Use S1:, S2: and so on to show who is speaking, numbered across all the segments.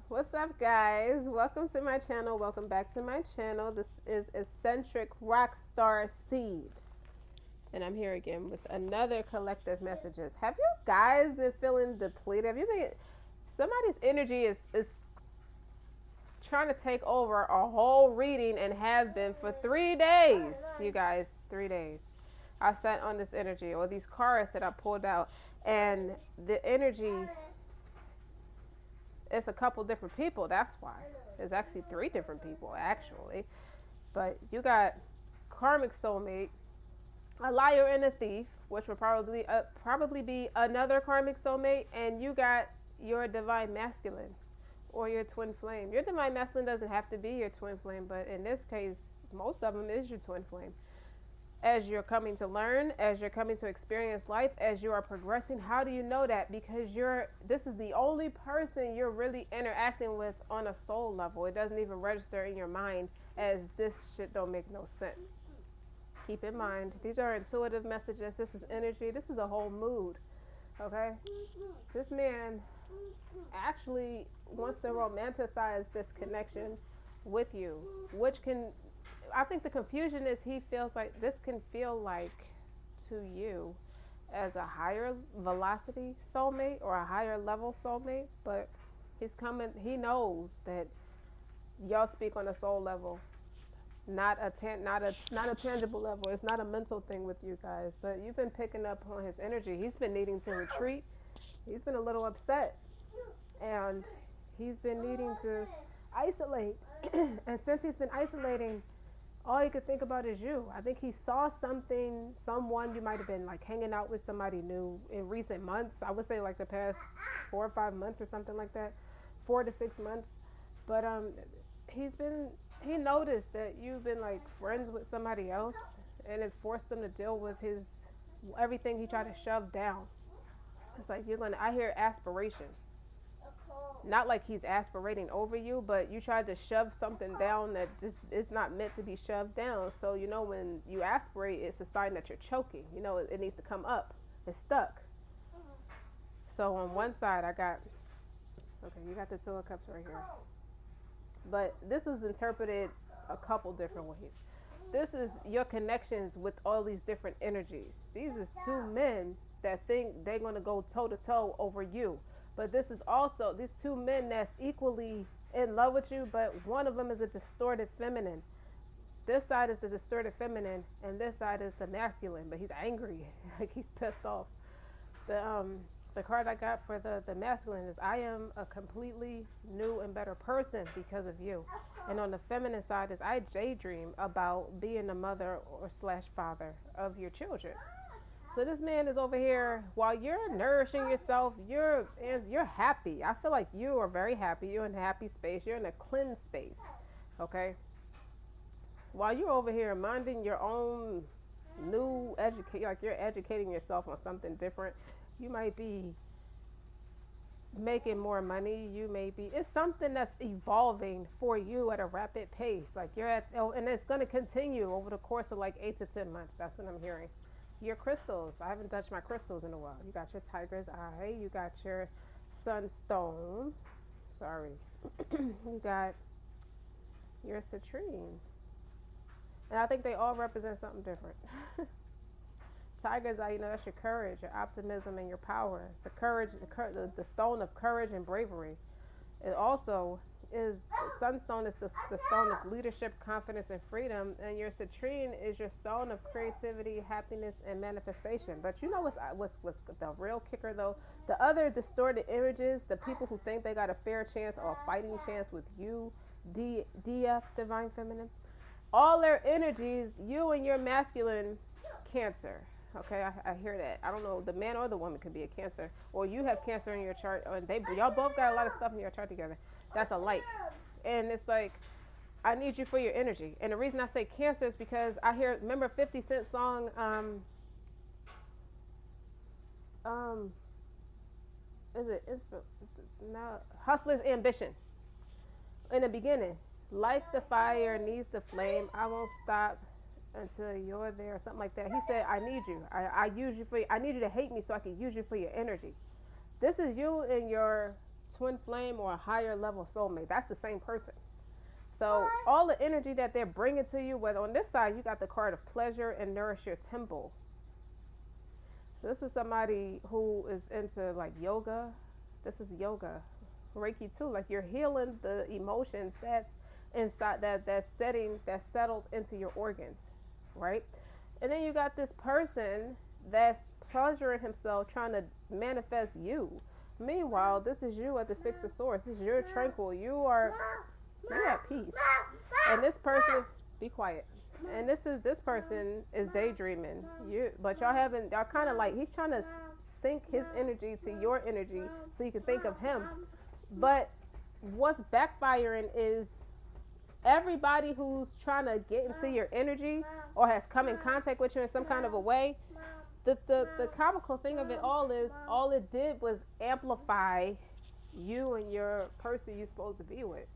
S1: What's up, guys? Welcome to my channel. Welcome back to my channel. This is Eccentric Rockstar Seed. And I'm here again with another collective messages. Have you guys been feeling depleted? Have you been somebody's energy is trying to take over a whole reading and have been for 3 days. You guys, 3 days. I sat on this energy or these cards that I pulled out and the energy, it's a couple different people. That's why there's actually three different people actually. But you got karmic soulmate, a liar and a thief, which would probably be another karmic soulmate, and you got your divine masculine or your twin flame. Your divine masculine doesn't have to be your twin flame, but in this case, most of them is your twin flame. As you're coming to learn, as you're coming to experience life, as you are progressing, how do you know that? Because this is the only person you're really interacting with on a soul level. It doesn't even register in your mind as this shit don't make no sense. Keep in mind, these are intuitive messages. This is energy. This is a whole mood. Okay? This man actually wants to romanticize this connection with you, which can, I think the confusion is he feels like this can feel like to you as a higher velocity soulmate or a higher level soulmate, but he knows that y'all speak on a soul level, not a tangible level. It's not a mental thing with you guys, but you've been picking up on his energy. He's been needing to retreat. He's been a little upset, and he's been needing to isolate. And since he's been isolating, all he could think about is you. I think he saw someone, you might have been like hanging out with somebody new in recent months. I would say like the past 4 or 5 months or something like that, 4 to 6 months. But he noticed that you've been like friends with somebody else, and it forced him to deal with his everything he tried to shove down. It's like I hear aspiration. Not like he's aspirating over you, but you tried to shove something down that just is not meant to be shoved down. So when you aspirate, it's a sign that you're choking. It needs to come up. It's stuck. So on one side I got, okay, you got the Two of Cups right here. But this was interpreted a couple different ways. This is your connections with all these different energies. These is two men that think they're going to go toe to toe over you. But this is also these two men that's equally in love with you, but one of them is a distorted feminine. This side is the distorted feminine, and this side is the masculine. But he's angry, like he's pissed off. The card I got for the masculine is I am a completely new and better person because of you. And on the feminine side is I daydream about being the mother or slash father of your children. So this man is over here while you're nourishing yourself. You're happy. I feel like you are very happy. You're in a happy space. You're in a cleansed space. Okay. While you're over here minding your own like you're educating yourself on something different. You might be making more money. It's something that's evolving for you at a rapid pace. Like and it's going to continue over the course of like 8 to 10 months. That's what I'm hearing. Your crystals. I haven't touched my crystals in a while. You got your tiger's eye. You got your sunstone. Sorry. You got your citrine. And I think they all represent something different. Tiger's eye, that's your courage, your optimism, and your power. It's the stone of courage and bravery. It also is, sunstone is the stone of leadership, confidence, and freedom, and your citrine is your stone of creativity, happiness, and manifestation. But what's the real kicker though? The other distorted images, the people who think they got a fair chance or a fighting chance with you, DF, divine feminine, all their energies, you and your masculine, Cancer. Okay, I hear that. I don't know, the man or the woman could be a Cancer, or you have Cancer in your chart, or y'all both got a lot of stuff in your chart together. That's a light, and it's like I need you for your energy. And the reason I say Cancer is because remember 50 Cent song, is it no, Hustler's Ambition. In the beginning, like the fire needs the flame, I won't stop until you're there, or something like that. He said, I need you. I need you to hate me so I can use you for your energy. This is you and your twin flame or a higher level soulmate. That's the same person. So all the energy that they're bringing to you, whether on this side you got the card of pleasure and nourish your temple. So this is somebody who is into like yoga. This is yoga. Reiki too. Like you're healing the emotions that's inside that's settled into your organs, right? And then you got this person that's pleasuring himself trying to manifest you. Meanwhile, this is you at the Six of Swords. This is you're tranquil. You're at peace. And this person, be quiet. And this person is daydreaming. But y'all kind of like, he's trying to sync his energy to your energy so you can think of him. But what's backfiring is everybody who's trying to get into your energy or has come in contact with you in some kind of a way. The comical thing of it all is all it did was amplify you and your person you're supposed to be with.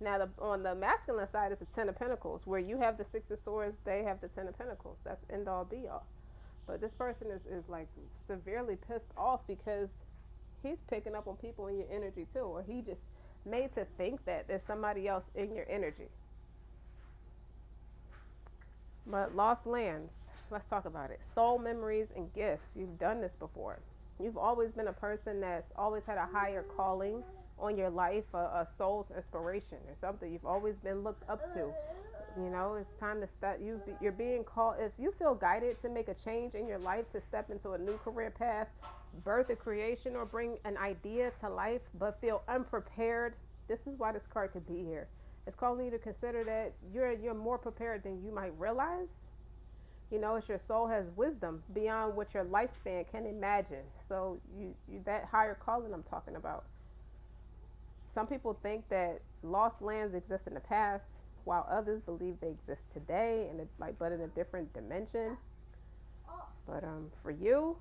S1: Now, on the masculine side, it's the Ten of Pentacles, where you have the Six of Swords, they have the Ten of Pentacles. That's end all be all. But this person is like severely pissed off because he's picking up on people in your energy too, or he just made to think that there's somebody else in your energy. But lost lands, let's talk about it. Soul memories and gifts. You've done this before. You've always been a person that's always had a higher calling on your life, a soul's inspiration or something you've always been looked up to. You know, it's time to start. You're being called. If you feel guided to make a change in your life, to step into a new career path, birth a creation, or bring an idea to life, but feel unprepared, this is why this card could be here. It's calling you to consider that you're more prepared than you might realize. You know, it's your soul has wisdom beyond what your lifespan can imagine. So you that higher calling I'm talking about. Some people think that lost lands exist in the past, while others believe they exist today, and but in a different dimension. But for you,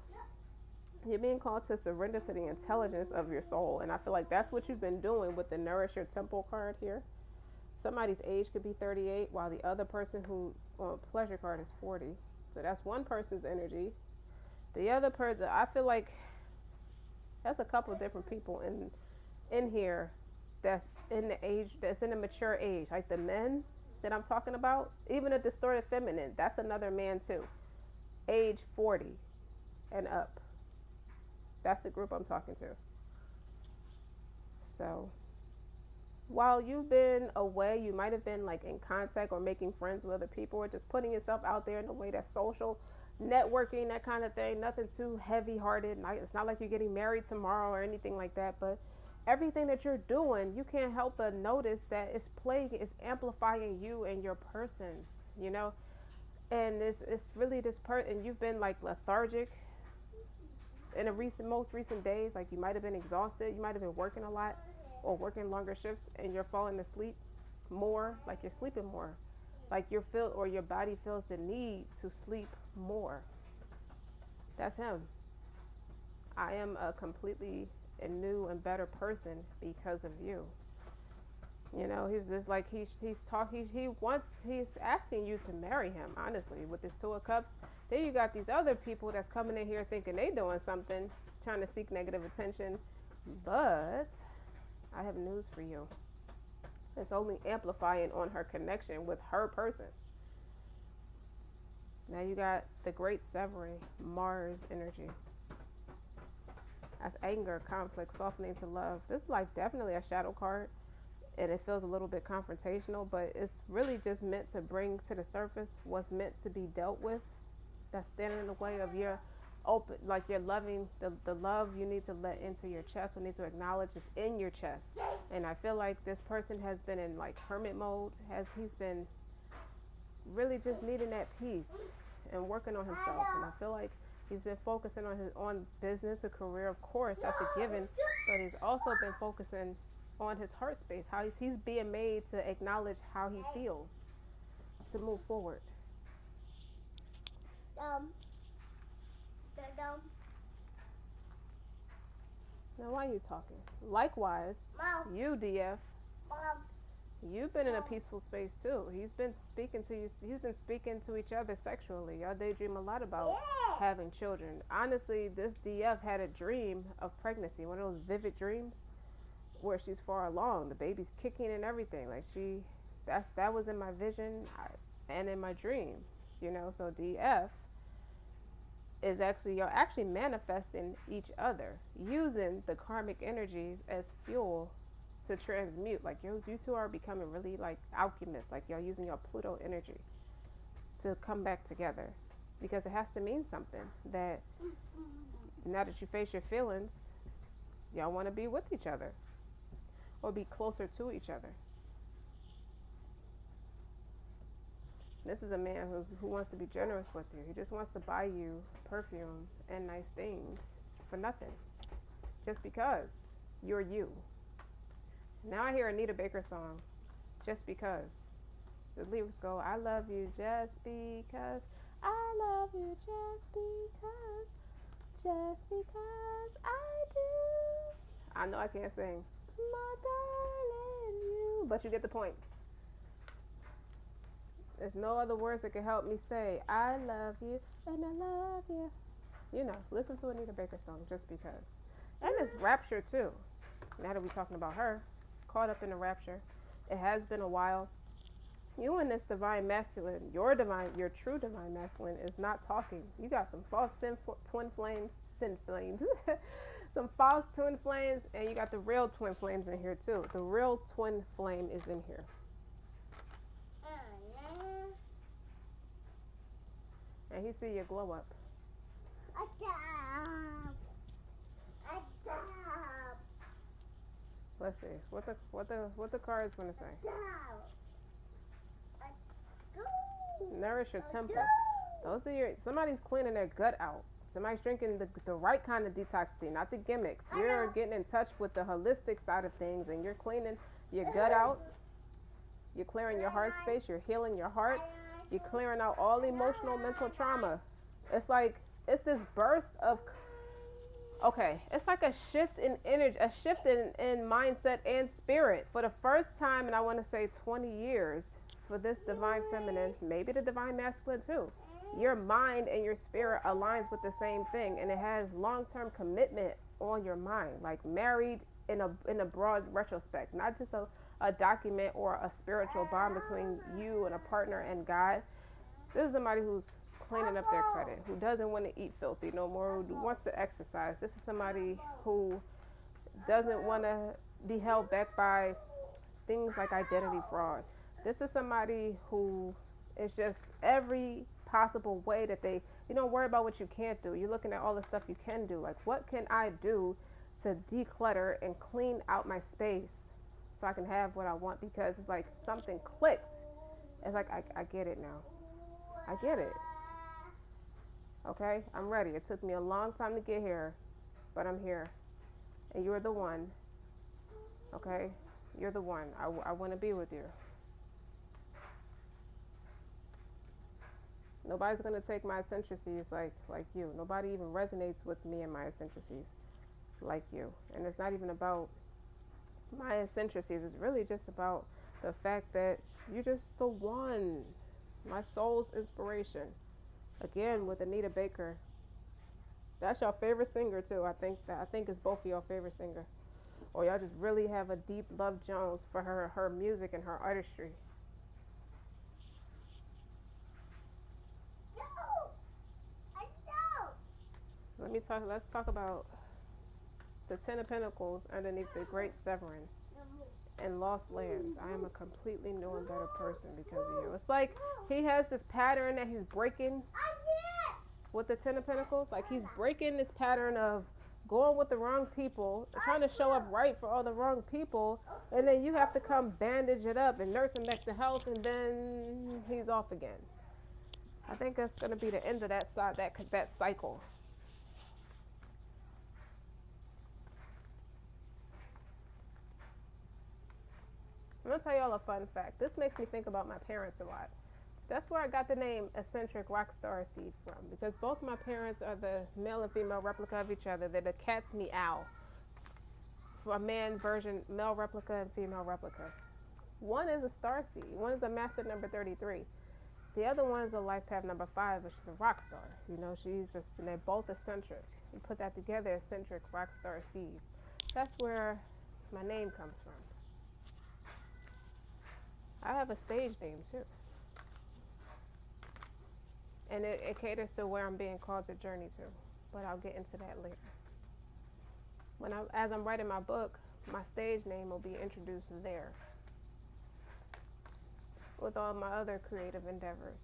S1: you're being called to surrender to the intelligence of your soul, and I feel like that's what you've been doing with the Nourish Your Temple card here. Somebody's age could be 38, while the other person who pleasure card is 40. So that's one person's energy. The other person, I feel like that's a couple of different people in here that's in the age, that's in a mature age. Like the men that I'm talking about, even a distorted feminine, that's another man too. Age 40 and up. That's the group I'm talking to. So while you've been away, you might have been like in contact or making friends with other people or just putting yourself out there in a way that's social, networking, that kind of thing. Nothing too heavy-hearted. It's not like you're getting married tomorrow or anything like that, but everything that you're doing, you can't help but notice that it's amplifying you and your person, you know? And it's really this and you've been like lethargic in the most recent days. Like you might have been exhausted, you might have been working a lot or working longer shifts, and you're falling asleep more, like you're sleeping more, like your body feels the need to sleep more. That's him. I am a completely a new and better person because of you. You know, he's just like he's asking you to marry him, honestly, with this Two of Cups. Then you got these other people that's coming in here thinking they doing something, trying to seek negative attention. But I have news for you. It's only amplifying on her connection with her person. Now you got the Great Severing, Mars energy. That's anger, conflict, softening to love. This is like definitely a shadow card, and it feels a little bit confrontational, but it's really just meant to bring to the surface what's meant to be dealt with. That's standing in the way of your open, like you're loving, the love you need to let into your chest, or need to acknowledge is in your chest. And I feel like this person has been in like hermit mode, he's been really just needing that peace and working on himself. And I feel like he's been focusing on business, a career, of course, that's a given, but he's also been focusing on his heart space, how he's being made to acknowledge how he feels to move forward. Now, why are you talking? Likewise, Mom. You, DF, Mom. You've been in a peaceful space too. He's been speaking to you. He's been speaking to each other sexually. Y'all daydream a lot about having children. Honestly, this DF had a dream of pregnancy, one of those vivid dreams. where she's far along. The baby's kicking and everything. Like that was in my vision and in my dream. So DF is actually you're actually manifesting each other using the karmic energies as fuel to transmute. Like you two are becoming really like alchemists. Like y'all using your Pluto energy to come back together because it has to mean something that now that you face your feelings, y'all want to be with each other or be closer to each other. This is a man who wants to be generous with you. He just wants to buy you perfume and nice things for nothing, just because you're you. Now I hear Anita Baker song, Just Because. The lyrics go, I love you just because, I love you just because I do. I know I can't sing, my darling you, but you get the point. There's no other words that can help me say, I love you and I love you. Listen to Anita Baker song, Just Because. And it's Rapture too. Now that we're talking about her, caught up in the rapture. It has been a while. You and this divine masculine, your true divine masculine is not talking. You got some false twin flames, some false twin flames, and you got the real twin flames in here too. The real twin flame is in here. And he see your glow up. Let's see what the card is going to say. Nourish your temple. Those are somebody's cleaning their gut out. Somebody's drinking the right kind of detox tea, not the gimmicks. You're getting in touch with the holistic side of things, and you're cleaning your gut out. You're clearing your heart space. You're healing your heart. You're clearing out all emotional, mental trauma. It's this burst of, it's like a shift in energy, a shift in mindset and spirit. For the first time in, I want to say 20 years, for this divine feminine, maybe the divine masculine too, your mind and your spirit aligns with the same thing, and it has long-term commitment on your mind, like married in a broad retrospect, not just a document or a spiritual bond between you and a partner and God. This is somebody who's cleaning up their credit, who doesn't want to eat filthy no more, who wants to exercise. This is somebody who doesn't want to be held back by things like identity fraud. This is somebody who is just every possible way that you don't worry about what you can't do. You're looking at all the stuff you can do. Like, what can I do to declutter and clean out my space so I can have what I want? Because it's like something clicked. It's like, I get it now. I get it. Okay? I'm ready. It took me a long time to get here, but I'm here. And you're the one. Okay? You're the one. I want to be with you. Nobody's going to take my eccentricities like you. Nobody even resonates with me and my eccentricities like you. And it's not even about my eccentricities. It's really just about the fact that you're just the one. My soul's inspiration. Again, with Anita Baker. That's your favorite singer too. I think it's both of your favorite singer. Or y'all just really have a deep love Jones for her music and her artistry. Let's talk about the Ten of Pentacles underneath the Great Severin and Lost Lands. I am a completely new and better person because of you. It's like he has this pattern that he's breaking with the Ten of Pentacles. Like he's breaking this pattern of going with the wrong people, trying to show up right for all the wrong people, and then you have to come bandage it up and nurse him back to health, and then he's off again. I think that's going to be the end of that cycle. I'm going to tell y'all a fun fact. This makes me think about my parents a lot. That's where I got the name Eccentric RockStar'Seed from, because both my parents are the male and female replica of each other. They're the cat's meow. For a man version, male replica and female replica. One is a star seed. One is a master number 33. The other one is a life path number 5, which is a rock star. They're both eccentric. You put that together, Eccentric RockStar'Seed. That's where my name comes from. I have a stage name too, and it caters to where I'm being called to journey to. But I'll get into that later. As I'm writing my book, my stage name will be introduced there with all my other creative endeavors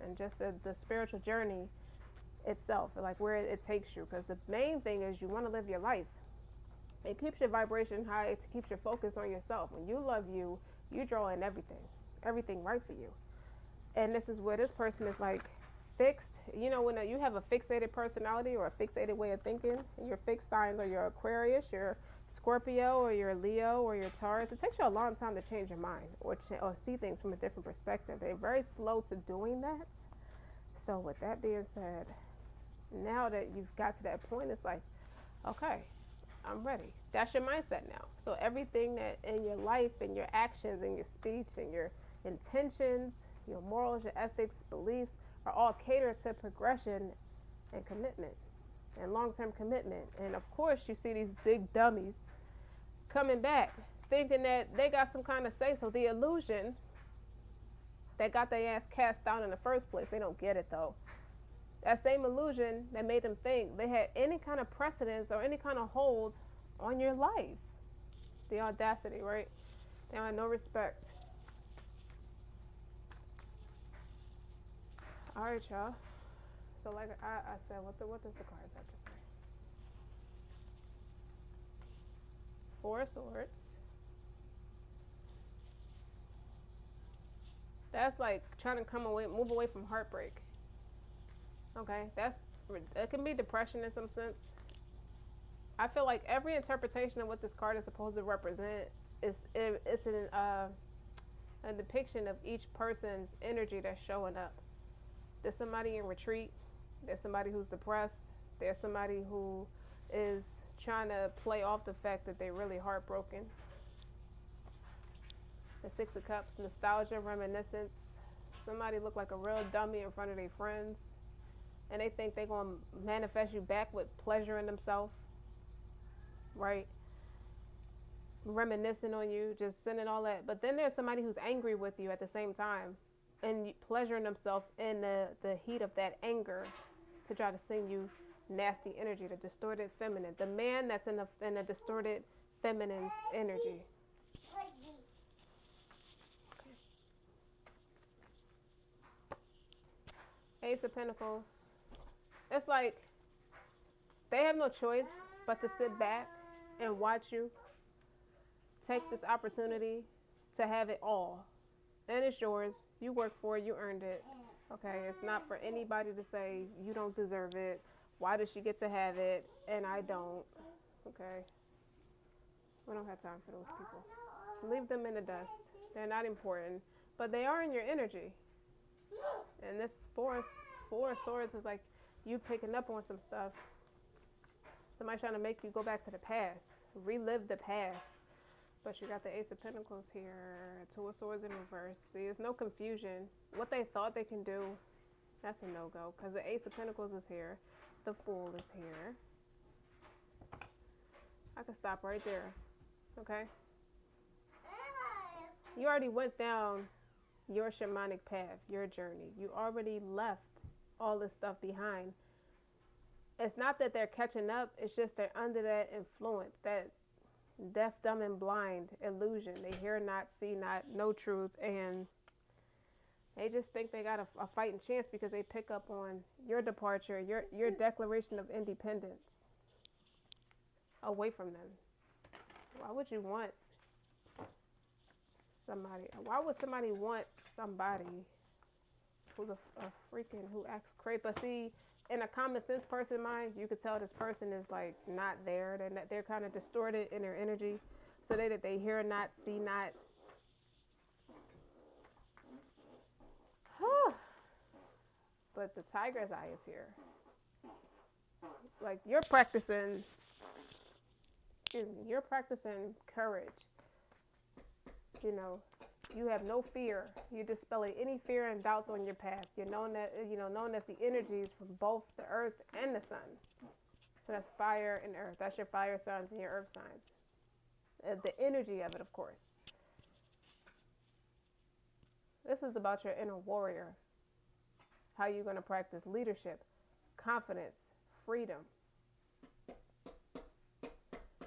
S1: and just the spiritual journey itself, like where it takes you. Because the main thing is you want to live your life. It keeps your vibration high. It keeps your focus on yourself. When you love you, you draw in everything right for you. And this is where this person is like fixed. You know, when you have a fixated personality or a fixated way of thinking, and your fixed signs are your Aquarius, your Scorpio, or your Leo, or your Taurus, it takes you a long time to change your mind or see things from a different perspective. They're very slow to doing that. So with that being said, now that you've got to that point, it's like, okay, I'm ready. That's your mindset now. So everything that in your life and your actions and your speech and your intentions, your morals, your ethics, beliefs are all catered to progression and commitment and long-term commitment. And of course, you see these big dummies coming back thinking that they got some kind of say. So the illusion that got their ass cast down in the first place, they don't get it though. That same illusion that made them think they had any kind of precedence or any kind of hold on your life. The audacity, right? They have no respect. All right, y'all. So like I said, what does the cards have to say? Four of Swords. That's like trying to move away from heartbreak. Okay, it can be depression in some sense. I feel like every interpretation of what this card is supposed to represent it's a depiction of each person's energy that's showing up. There's somebody in retreat. There's somebody who's depressed. There's somebody who is trying to play off the fact that they're really heartbroken. The Six of Cups, nostalgia, reminiscence. Somebody look like a real dummy in front of their friends, and they think they're going to manifest you back with pleasure in themselves, right? Reminiscing on you, just sending all that. But then there's somebody who's angry with you at the same time and pleasuring themselves in the heat of that anger to try to send you nasty energy, the distorted feminine. The man that's in the distorted feminine energy. Ace of Pentacles. It's like they have no choice but to sit back and watch you take this opportunity to have it all. And it's yours. You worked for it. You earned it. Okay? It's not for anybody to say you don't deserve it. Why does she get to have it and I don't? Okay? We don't have time for those people. Leave them in the dust. They're not important. But they are in your energy. And this four of Swords is like you picking up on some stuff. Somebody trying to make you go back to the past. Relive the past. But you got the Ace of Pentacles here, Two of Swords in reverse. See, there's no confusion. What they thought they can do, that's a no-go. Because the Ace of Pentacles is here. The Fool is here. I can stop right there. Okay? You already went down your shamanic path, your journey. You already left all this stuff behind. It's not that they're catching up. It's just they're under that influence, that deaf, dumb, and blind illusion. They hear not, see not, know truth, and they just think they got a fighting chance because they pick up on your departure, your declaration of independence away from them. Why would you want somebody? Why would somebody want somebody who's a freaking, who acts crazy? But see, in a common sense person mind, you could tell this person is like not there. They're kind of distorted in their energy, so that they hear not, see not. But the tiger's eye is here. It's like you're practicing. You're practicing courage. You know, you have no fear. You're dispelling any fear and doubts on your path. You're knowing that the energies from both the earth and the sun. So that's fire and earth. That's your fire signs and your earth signs. The energy of it, of course. This is about your inner warrior. How you're going to practice leadership, confidence, freedom.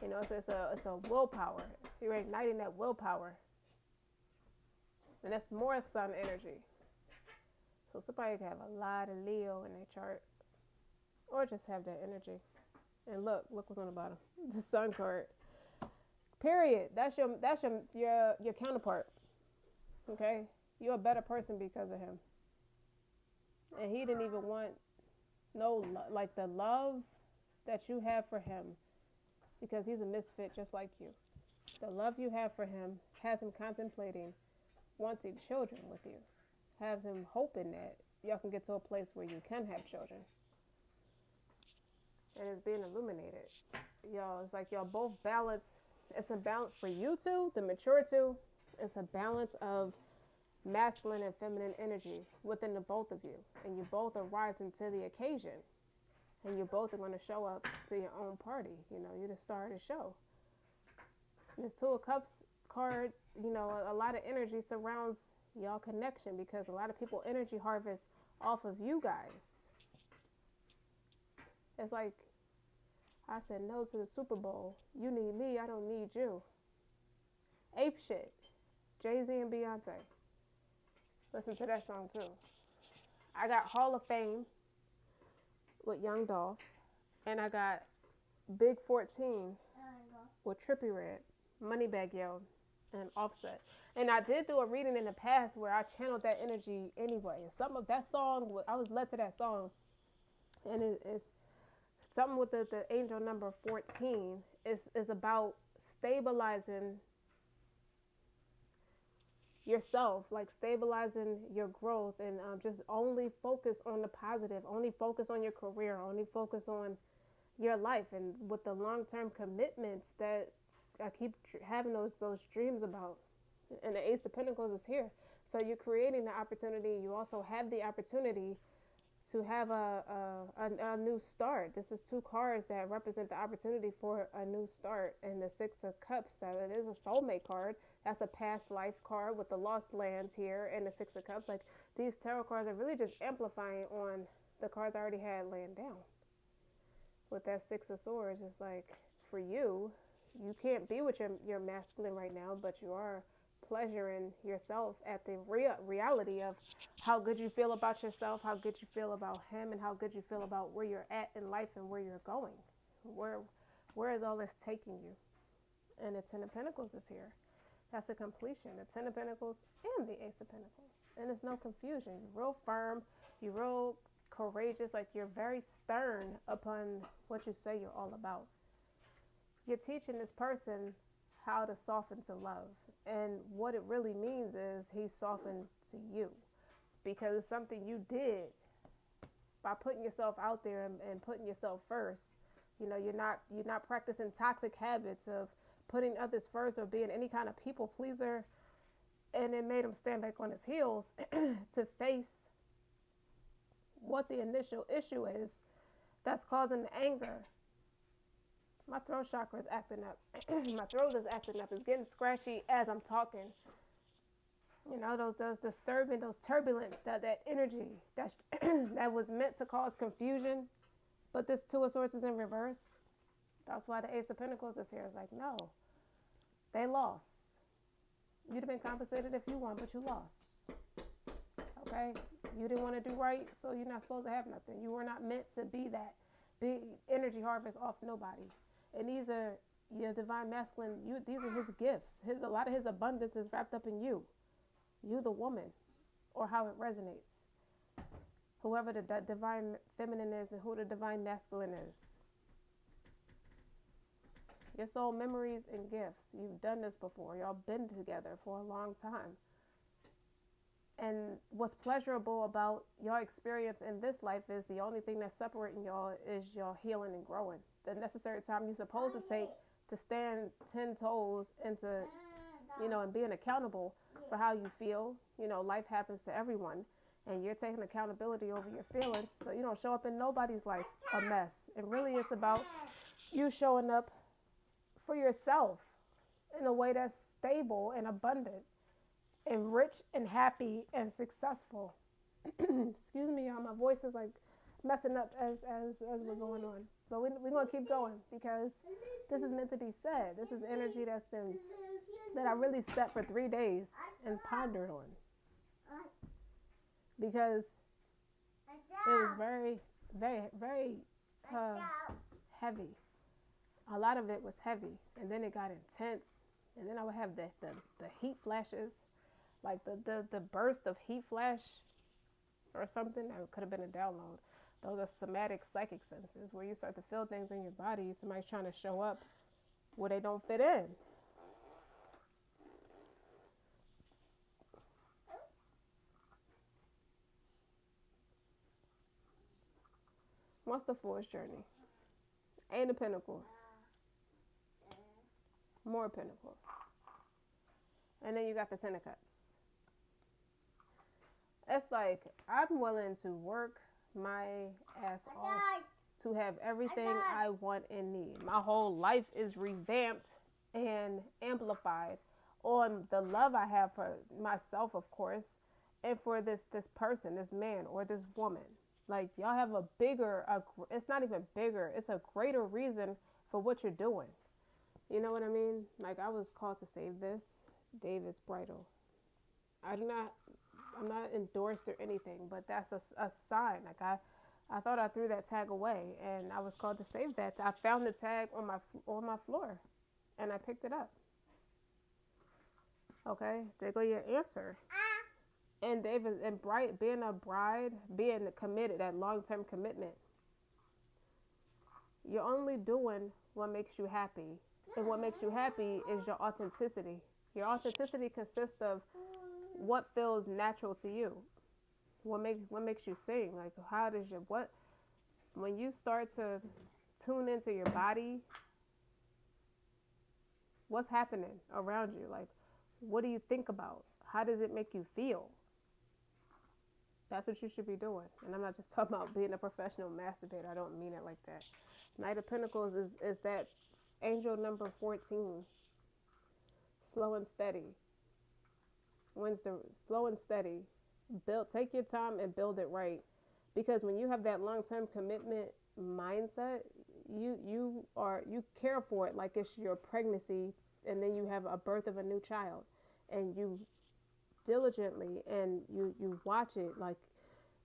S1: You know, it's a willpower. You're igniting that willpower. And that's more sun energy. So somebody can have a lot of Leo in their chart. Or just have that energy. And look what's on the bottom. The sun card. Period. That's your counterpart. Okay? You're a better person because of him. And he didn't even want like the love that you have for him, because he's a misfit just like you. The love you have for him has him contemplating wanting children with you. Has him hoping that y'all can get to a place where you can have children. And it's being illuminated. Y'all, it's like y'all both balance. It's a balance for you two, the mature two. It's a balance of masculine and feminine energy within the both of you. And you both are rising to the occasion. And you both are going to show up to your own party. You know, you're the star of the show. This Two of Cups card, you know, a lot of energy surrounds y'all connection, because a lot of people energy harvest off of you guys. It's like, I said no to the Super Bowl. You need me, I don't need you. Ape shit. Jay-Z and Beyonce. Listen to that song too. I got Hall of Fame with Young Dolph, and I got Big 14 with Trippie Redd, Moneybagg Yo, and Offset. And I did do a reading in the past where I channeled that energy anyway. And some of that song, I was led to that song, and it's something with the angel number 14 is about stabilizing yourself, like stabilizing your growth, and just only focus on the positive, only focus on your career, only focus on your life, and with the long-term commitments that I keep having those dreams about. And the Ace of Pentacles is here. So you're creating the opportunity. You also have the opportunity to have a new start. This is two cards that represent the opportunity for a new start. And the Six of Cups, that it is a soulmate card. That's a past life card with the lost lands here and the Six of Cups. Like, these tarot cards are really just amplifying on the cards I already had laying down. With that Six of Swords, it's like, for you, you can't be with your masculine right now, but you are pleasuring yourself at the reality of how good you feel about yourself, how good you feel about him, and how good you feel about where you're at in life and where you're going. Where is all this taking you? And the Ten of Pentacles is here. That's a completion. The Ten of Pentacles and the Ace of Pentacles. And there's no confusion. You're real firm. You're real courageous. Like, you're very stern upon what you say you're all about. You're teaching this person how to soften to love. And what it really means is he's softened to you, because it's something you did by putting yourself out there and putting yourself first. You know, you're not practicing toxic habits of putting others first or being any kind of people pleaser, and it made him stand back on his heels to face what the initial issue is that's causing the anger. My throat chakra is acting up. My throat is acting up. It's getting scratchy as I'm talking. You know, those disturbing, those turbulence, that energy that was meant to cause confusion, but this Two of Swords is in reverse. That's why the Ace of Pentacles is here. It's like, no, they lost. You'd have been compensated if you won, but you lost. Okay? You didn't want to do right, so you're not supposed to have nothing. You were not meant to be that big energy harvest off nobody. And these are your divine masculine. These are his gifts. A lot of his abundance is wrapped up in you. You, the woman, or how it resonates. Whoever the divine feminine is and who the divine masculine is. Your soul memories and gifts. You've done this before. Y'all been together for a long time. And what's pleasurable about your experience in this life is the only thing that's separating y'all is y'all healing and growing. The necessary time you're supposed to take to stand 10 toes into, you know, and being accountable for how you feel. You know, life happens to everyone, and you're taking accountability over your feelings, so you don't show up in nobody's life a mess. And really, it's about you showing up for yourself. in a way that's stable and abundant and rich and happy and successful. Excuse me, y'all. My voice is like messing up as we're going on. But we're going to keep going because this is meant to be said. This is energy that I really sat for 3 days and pondered on because it was very, very, very uh, heavy. A lot of it was heavy, and then it got intense, and then I would have the heat flashes, like the burst of heat flash or something. That could have been a download. Those are somatic psychic senses where you start to feel things in your body. Somebody's trying to show up where they don't fit in. What's the Fool's journey? Eight of Pentacles. More Pentacles. And then you got the Ten of Cups. It's like I'm willing to work my ass off to have everything I want and need. My whole life is revamped and amplified on the love I have for myself, of course, and for this person, this man or this woman. Like y'all have it's not even bigger, it's a greater reason for what you're doing. You know what I mean? Like I was called to save this. David's bridal. I'm not endorsed or anything, but that's a sign. Like I thought I threw that tag away, and I was called to save that. I found the tag on my floor, and I picked it up. Okay, there go your answer. And David and being a bride, being committed, that long-term commitment. You're only doing what makes you happy, and what makes you happy is your authenticity. Your authenticity consists of what feels natural to you. What makes you sing? Like how does your what when you start to tune into your body, what's happening around you? Like what do you think about? How does it make you feel? That's what you should be doing. And I'm not just talking about being a professional masturbator. I don't mean it like that. Knight of Pentacles is that angel number 14. Slow and steady. When's the slow and steady? Take your time and build it right. Because when you have that long-term commitment mindset, you care for it like it's your pregnancy, and then you have a birth of a new child, and you diligently and you watch it. Like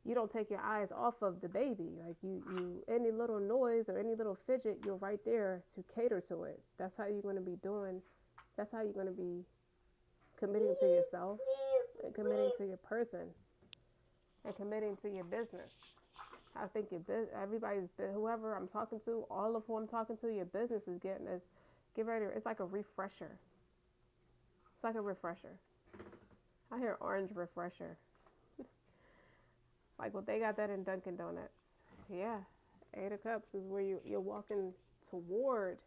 S1: you don't take your eyes off of the baby. Like you any little noise or any little fidget, you're right there to cater to it. That's how you're going to be doing. That's how you're going to be committing to yourself and committing to your person and committing to your business. I think whoever I'm talking to, all of who I'm talking to, your business is get ready. It's like a refresher. It's like a refresher. I hear orange refresher. Like what they got that in Dunkin' Donuts. Yeah, Eight of Cups is where you're walking toward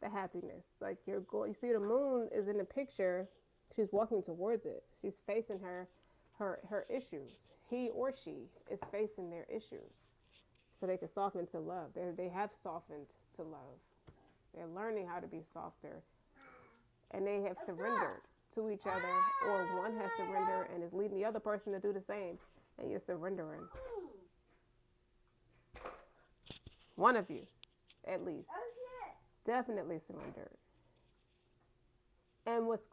S1: the happiness. Like you see the moon is in the picture. She's walking towards it. She's facing her issues. He or she is facing their issues, so they can soften to love. They have softened to love. They're learning how to be softer, and they have surrendered to each other, or one has surrendered and is leading the other person to do the same, and you're surrendering. One of you, at least, definitely surrendered. And what's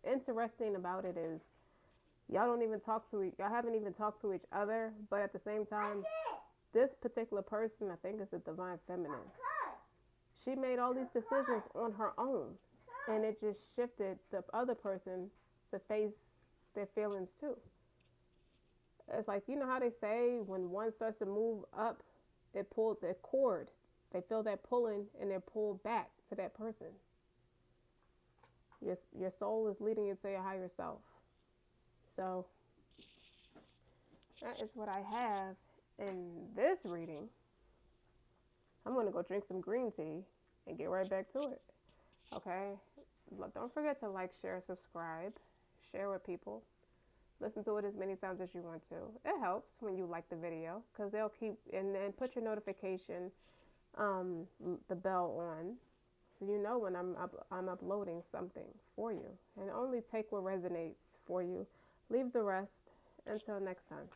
S1: interesting about it is y'all haven't even talked to each other, but at the same time, this particular person, I think, is a divine feminine. She made all these decisions on her own, and it just shifted the other person to face their feelings too. It's like, you know how they say when one starts to move up, it pulls their cord. They feel that pulling, and they're pulled back to that person. Your soul is leading you to your higher self. So that is what I have in this reading. I'm going to go drink some green tea and get right back to it. Okay? But don't forget to like, share, subscribe. Share with people. Listen to it as many times as you want to. It helps when you like the video, because they'll keep, and then put your notification, the bell on, So you know when I'm uploading something for you, and only take what resonates for you. Leave the rest. Until next time.